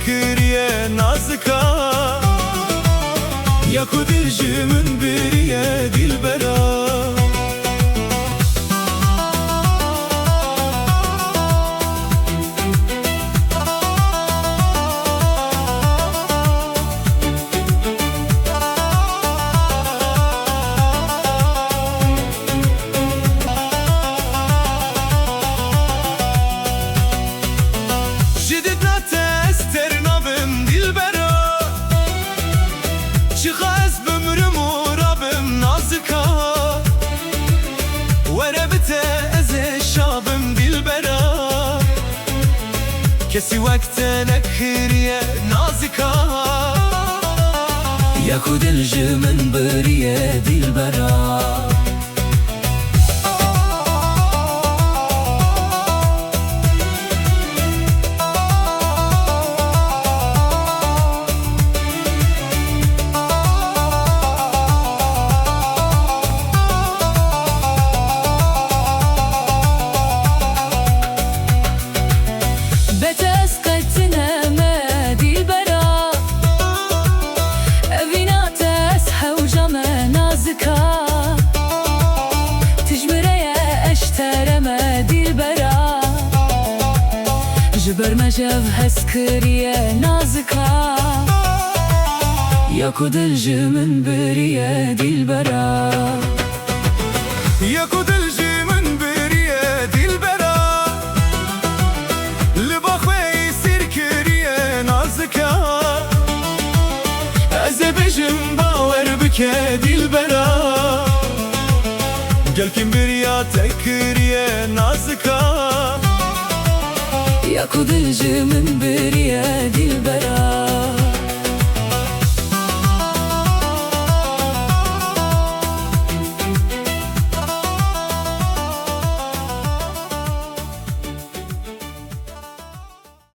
kiriye nazika. Ya ku dilcimin biriye dilbera. کسی وقت نکریه نازکا. یا کو دلجمن بریه دلبرا. جبر مجاب هسكرية نازكا. يا كو دلجمن برية دلبرا. يا كو دلجمن برية دلبرا. لباخوي يصير كرية نازكا. أزبجم باور بك دلبرا. قال كم برية تكرية نازكا. يا كو دلجمن برية دلبرا.